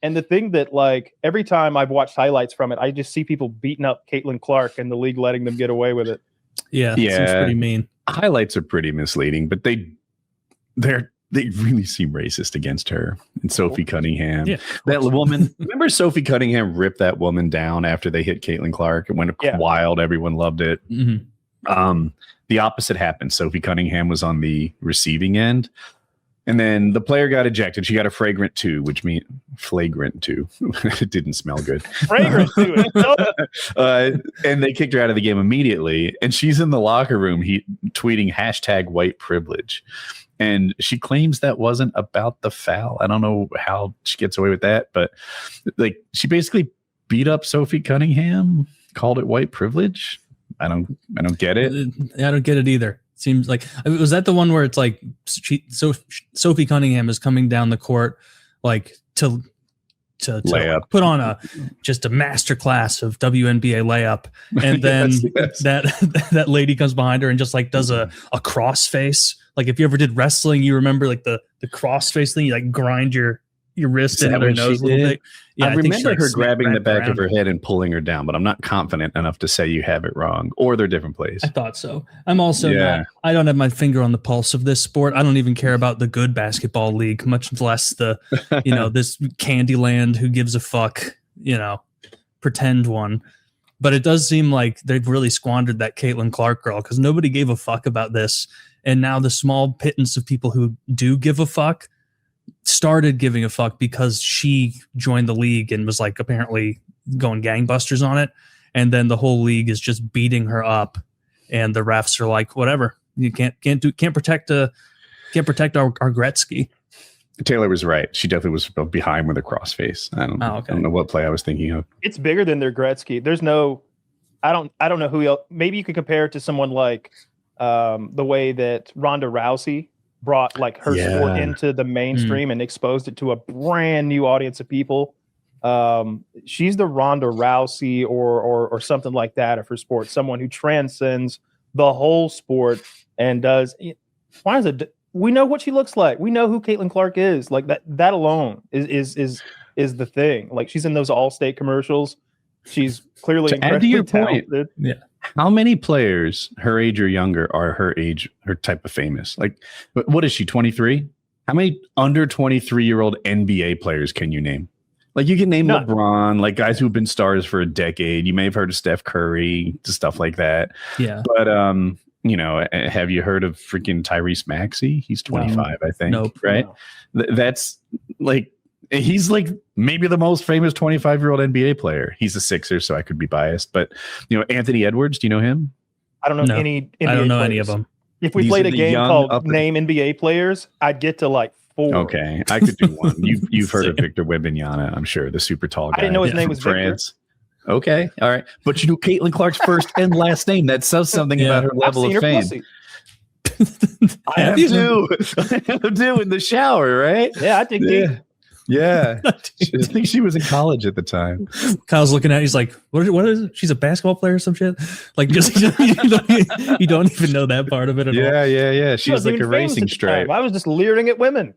And the thing that, like, every time I've watched highlights from it, I just see people beating up Caitlyn Clark and the league letting them get away with it. Yeah, it seems pretty mean. Highlights are pretty misleading, but they really seem racist against her and Sophie Cunningham. Yeah, that woman, remember Sophie Cunningham ripped that woman down after they hit Caitlyn Clark? It went wild. Everyone loved it. Mm-hmm. The opposite happened. Sophie Cunningham was on the receiving end. And then the player got ejected. She got a flagrant 2, which means flagrant 2. It didn't smell good. Fragrant 2. And they kicked her out of the game immediately. And she's in the locker room tweeting #white privilege. And she claims that wasn't about the foul. I don't know how she gets away with that, but like she basically beat up Sophie Cunningham, called it white privilege. I don't get it. I don't get it either. Seems like, was that the one where it's like Sophie Cunningham is coming down the court like to like put on just a master class of WNBA layup, and then that lady comes behind her and just like does a cross face. Like if you ever did wrestling, you remember like the cross face thing. You like grind your wrist into their nose a little bit. Yeah, I remember her grabbing the back of her head and pulling her down, but I'm not confident enough to say you have it wrong or they're different plays. I thought so. I'm also not. I don't have my finger on the pulse of this sport. I don't even care about the good basketball league, much less the this Candyland who gives a fuck pretend one. But it does seem like they've really squandered that Caitlyn Clark girl because nobody gave a fuck about this, and now the small pittance of people who do give a fuck started giving a fuck because she joined the league and was like apparently going gangbusters on it, and then the whole league is just beating her up, and the refs are like, whatever, you can't protect our Gretzky. Taylor was right. She definitely was behind with a crossface. I don't know what play I was thinking of. It's bigger than their Gretzky. There's no, I don't know who else. Maybe you could compare it to someone like the way that Ronda Rousey brought like her sport into the mainstream and exposed it to a brand new audience of people. She's the Ronda Rousey or something like that of her sport. Someone who transcends the whole sport and does. Why is it? We know what she looks like. We know who Caitlyn Clark is. Like that alone is the thing. Like she's in those Allstate commercials. She's clearly incredibly talented. Yeah. How many players her age or younger are her type of famous? Like, what is she, 23? How many under 23-year-old NBA players can you name? Like, you can name LeBron, like guys who've been stars for a decade. You may have heard of Steph Curry, stuff like that. Yeah. But, have you heard of freaking Tyrese Maxey? He's 25, I think. Nope. Right? No. That's like, he's like maybe the most famous 25-year-old NBA player. He's a Sixer, so I could be biased. But Anthony Edwards, do you know him? I don't know any NBA I don't know players. Any of them. If we played a game called Name NBA Players, I'd get to like 4. Okay, I could do one. You've heard of Victor Wembanyama, I'm sure, the super tall guy. I didn't know his name was France. Victor. Okay, all right. But you know Caitlyn Clark's first and last name. That says something about her level of fame. I have to. I do in the shower, right? Yeah, I think Yeah, I think she was in college at the time. Kyle's looking at it, he's like, what is it? She's a basketball player or some shit? Like, just you don't even know that part of it at all. Yeah. She was like a racing stripe. I was just leering at women.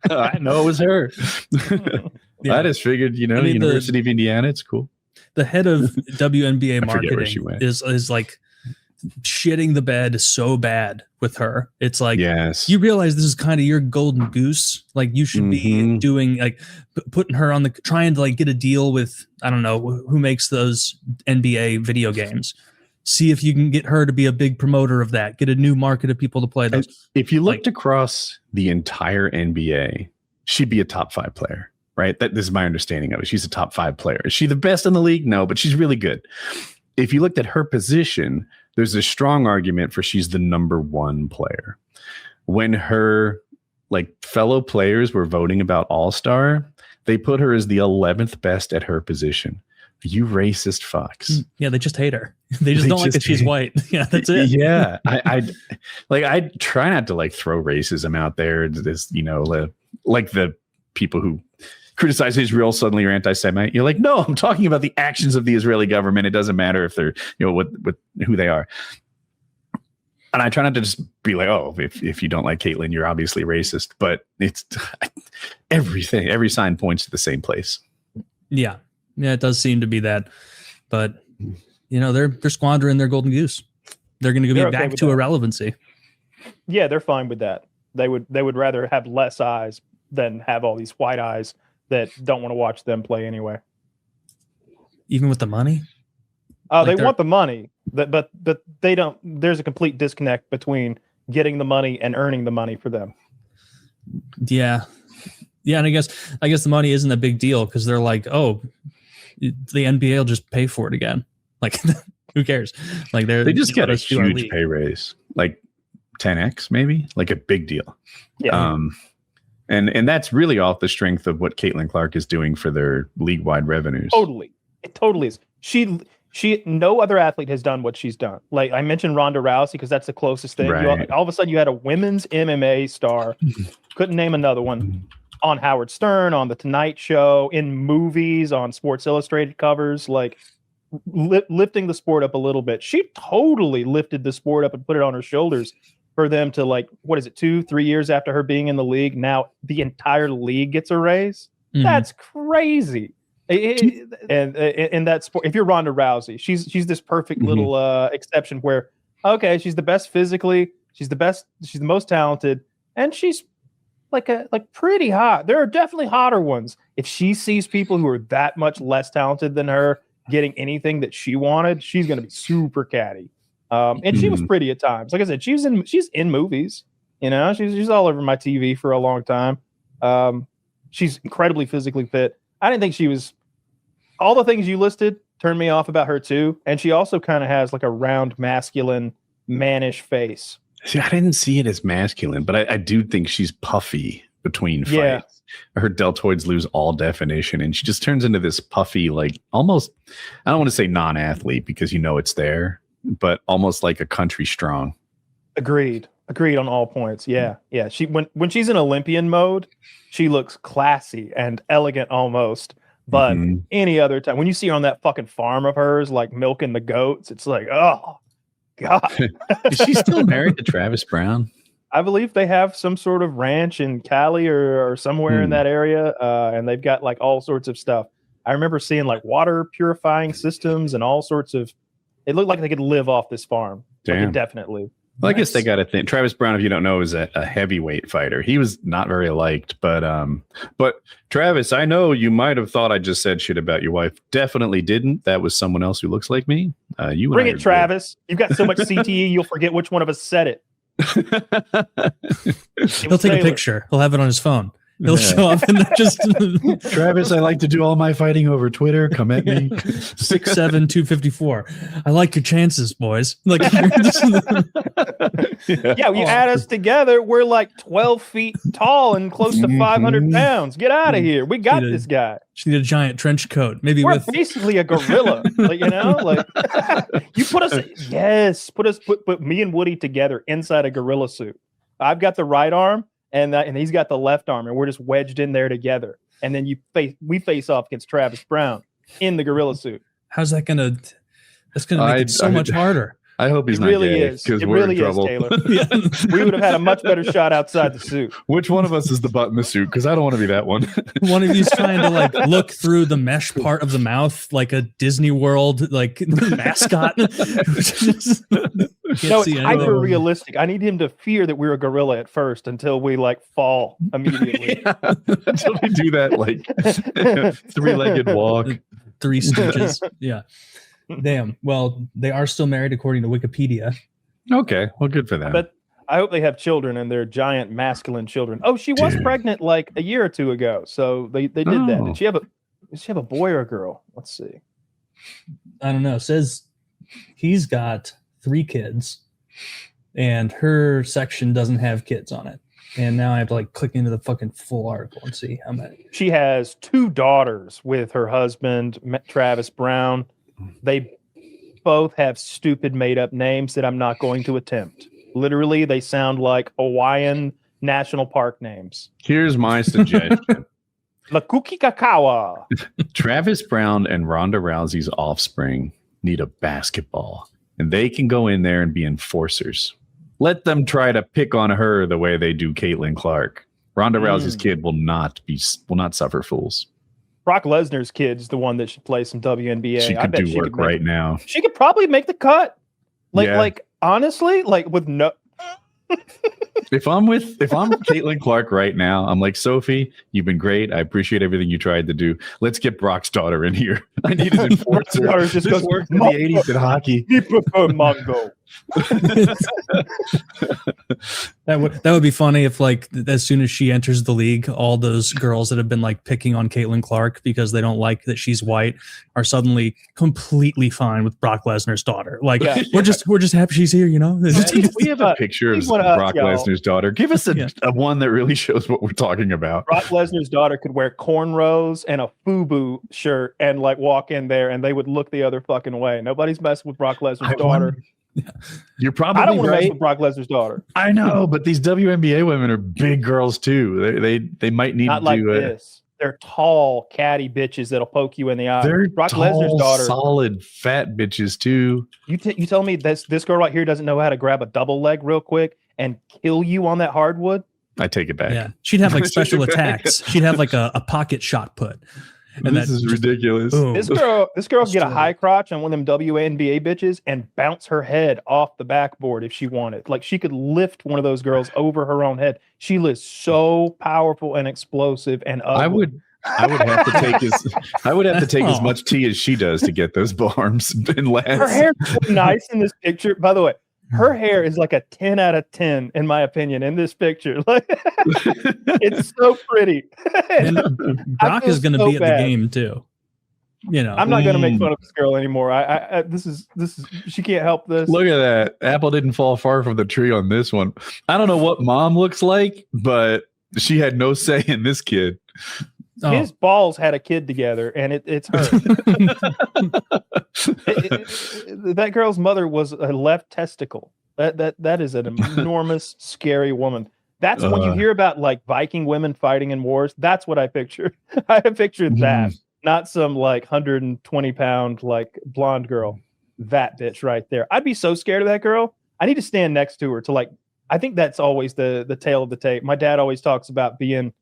I know it was her. I just figured, University of Indiana, it's cool. The head of WNBA marketing is like shitting the bed so bad with her. It's like, yes, you realize this is kind of your golden goose. Like you should be doing like putting her on trying to like get a deal with, I don't know who makes those NBA video games. See if you can get her to be a big promoter of that, get a new market of people to play those. If you looked across the entire NBA, she'd be a top 5 player, right? This is my understanding of it. She's a top 5 player. Is she the best in the league? No, but she's really good. If you looked at her position, there's a strong argument for she's the number 1 player. When her fellow players were voting about All-Star, they put her as the 11th best at her position. You racist fucks. Yeah, they just hate her. They just don't like that she's white. Yeah, that's it. Yeah. I try not to throw racism out there. This, like the people who criticize Israel suddenly are anti-Semite. You're like, no, I'm talking about the actions of the Israeli government. It doesn't matter if they're, with who they are. And I try not to just be like, oh, if you don't like Caitlyn, you're obviously racist. But it's everything. Every sign points to the same place. Yeah. Yeah, it does seem to be that. But, they're squandering their golden goose. They're going to go back to irrelevancy. Yeah, they're fine with that. They would rather have less eyes than have all these white eyes that don't want to watch them play anyway. Even with the money? They want the money, but they don't. There's a complete disconnect between getting the money and earning the money for them. Yeah, and I guess the money isn't a big deal because they're like, oh, the NBA will just pay for it again. Like, who cares? Like they just get a huge pay raise, like 10x maybe, like a big deal. Yeah. And that's really off the strength of what Caitlyn Clark is doing for their league-wide revenues. It totally is. She no other athlete has done what she's done. Like I mentioned Ronda Rousey because that's the closest thing. Right. All of a sudden you had a women's MMA star, couldn't name another one, on Howard Stern, on The Tonight Show, in movies, on Sports Illustrated covers, like lifting the sport up a little bit. She totally lifted the sport up and put it on her shoulders for them to, like, what is it, 2-3 years after her being in the league, now the entire league gets a raise? Mm-hmm. That's crazy. And in that sport, if you're Ronda Rousey, she's this perfect little exception where, okay, she's the best physically, she's the most talented, and she's like pretty hot. There are definitely hotter ones. If she sees people who are that much less talented than her getting anything that she wanted, she's going to be super catty. And she was pretty at times. Like I said, she's in movies. She's all over my TV for a long time. She's incredibly physically fit. I didn't think she was. All the things you listed turned me off about her too. And she also kind of has like a round, masculine, mannish face. See, I didn't see it as masculine, but I do think she's puffy between fights. Yeah. Her deltoids lose all definition, and she just turns into this puffy, like almost, I don't want to say non-athlete because it's there, but almost like a country strong. Agreed on all points. Yeah. She when she's in Olympian mode, she looks classy and elegant almost. But any other time, when you see her on that fucking farm of hers, like milking the goats, it's like, oh God. Is she still married to Travis Brown? I believe they have some sort of ranch in Cali or somewhere in that area, and they've got like all sorts of stuff. I remember seeing like water purifying systems and all sorts of. It looked like they could live off this farm. Damn. Like, indefinitely. Well, I guess they got to think. Travis Brown, if you don't know, is a heavyweight fighter. He was not very liked, but Travis, I know you might have thought I just said shit about your wife. Definitely didn't. That was someone else who looks like me. You bring it, Travis. You've got so much CTE, you'll forget which one of us said it. He'll take a picture. He'll have it on his phone. He'll show up and just Travis, I like to do all my fighting over Twitter. Come at me. 6'7", 254. I like your chances, boys. Like, you add us together, we're like 12 feet tall and close to 500 pounds. Get out of here. We got this guy. She need a giant trench coat. Maybe we're basically a gorilla. Like, you put me and Woody together inside a gorilla suit. I've got the right arm. And he's got the left arm, and we're just wedged in there together. And then we face off against Travis Brown in the gorilla suit. How's that gonna? That's gonna make it so much harder. I hope he's not really gay, is. It really is, Taylor. We would have had a much better shot outside the suit. Which one of us is the butt in the suit? Because I don't want to be that one. One of you's trying to like look through the mesh part of the mouth like a Disney World like mascot. No, it's hyper realistic. I need him to fear that we're a gorilla at first until we like fall immediately. Until we do that like 3-legged walk. 3 stitches. Yeah. Damn. Well, they are still married according to Wikipedia. Okay. Well, good for them. But I hope they have children and they're giant masculine children. Oh, she was pregnant like a year or two ago. So they did that. Did she have a boy or a girl? Let's see. I don't know. It says he's got 3 kids and her section doesn't have kids on it. And now I have to like click into the fucking full article and see how many. She has 2 daughters with her husband, Travis Brown. They both have stupid made-up names that I'm not going to attempt. Literally, they sound like Hawaiian national park names. Here's my suggestion. La Kukikakawa. Travis Brown and Ronda Rousey's offspring need a basketball, and they can go in there and be enforcers. Let them try to pick on her the way they do Caitlyn Clark. Ronda Rousey's kid will not suffer fools. Brock Lesnar's kid's the one that should play some WNBA. She could do work right now. She could probably make the cut. Like honestly, like with no. If I'm Caitlyn Clark right now, I'm like, Sophie, you've been great. I appreciate everything you tried to do. Let's get Brock's daughter in here. I need an enforcer. This worked in the 80s in hockey. You prefer Mongo. That would be funny if, like, as soon as she enters the league, all those girls that have been like picking on Caitlyn Clark because they don't like that she's white are suddenly completely fine with Brock Lesnar's daughter. Like, we're just happy she's here, you know. We have a picture of Brock Lesnar's daughter. Give us a one that really shows what we're talking about. Brock Lesnar's daughter could wear cornrows and a FUBU shirt and like walk in there, and they would look the other fucking way. Nobody's messing with Brock Lesnar's daughter. You're probably I don't want to mess with Brock Lesnar's daughter. I know, but these WNBA women are big girls too. They might need not to like do this. They're tall, catty bitches that'll poke you in the eye. They're Brock tall, Lesnar's daughter, solid, fat bitches too. You tell me this girl right here doesn't know how to grab a double leg real quick and kill you on that hardwood? I take it back. Yeah, she'd have like special attacks. She'd have like a pocket shot put. And this is ridiculous. Boom. This girl could get a high crotch on one of them WNBA bitches and bounce her head off the backboard if she wanted. Like, she could lift one of those girls over her own head. She is so powerful and explosive and ugly. I would have to take as much tea as she does to get those arms and legs. Her hair's so nice in this picture. By the way, her hair is like a 10 out of 10, in my opinion, in this picture. Like, it's so pretty. And Brock is going to be at the game too. You know, I'm not going to make fun of this girl anymore. This is she can't help this. Look at that. Apple didn't fall far from the tree on this one. I don't know what mom looks like, but she had no say in this kid. His balls had a kid together, and it's her. That girl's mother was a left testicle. That is an enormous, scary woman. That's when you hear about like Viking women fighting in wars. That's what I picture. I pictured that, not some like 120-pound like blonde girl. That bitch right there. I'd be so scared of that girl. I need to stand next to her to like. I think that's always the tail of the tape. My dad always talks about being.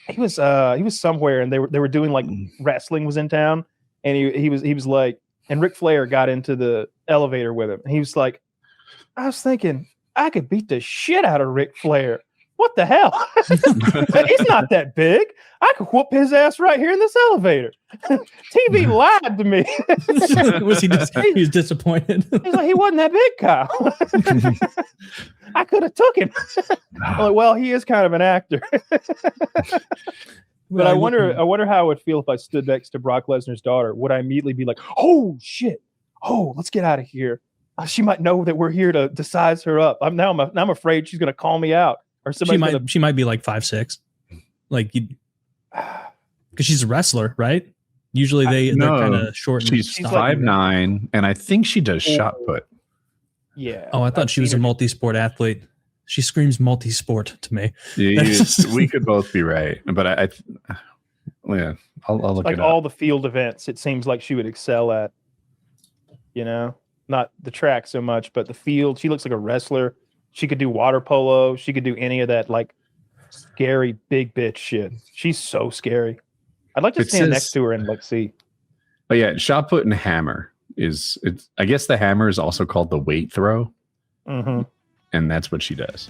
He was somewhere, and they were doing like wrestling was in town, and he was like, and Ric Flair got into the elevator with him. And he was like, I was thinking I could beat the shit out of Ric Flair. What the hell? He's not that big. I could whoop his ass right here in this elevator. TV lied to me. He was disappointed. He's like, he wasn't that big, Kyle. I could have took him. I'm like, well, he is kind of an actor. But I wonder how I would feel if I stood next to Brock Lesnar's daughter. Would I immediately be like, oh shit, let's get out of here? She might know that we're here to size her up. I'm afraid she's gonna call me out, or she might be like 5'6", like because she's a wrestler, right? Usually they're kind of short. She's 5'9", and I think she does shot put. Yeah. Oh, I thought she was a multi-sport athlete. She screams multi-sport to me. Yeah, we could both be right, but I'll look like it up. All the field events, it seems like she would excel at. You know, not the track so much, but the field. She looks like a wrestler. She could do water polo. She could do any of that like scary big bitch shit. She's so scary. I'd like to stand next to her and like see. Oh yeah, shot put and hammer. I guess the hammer is also called the weight throw, and that's what she does.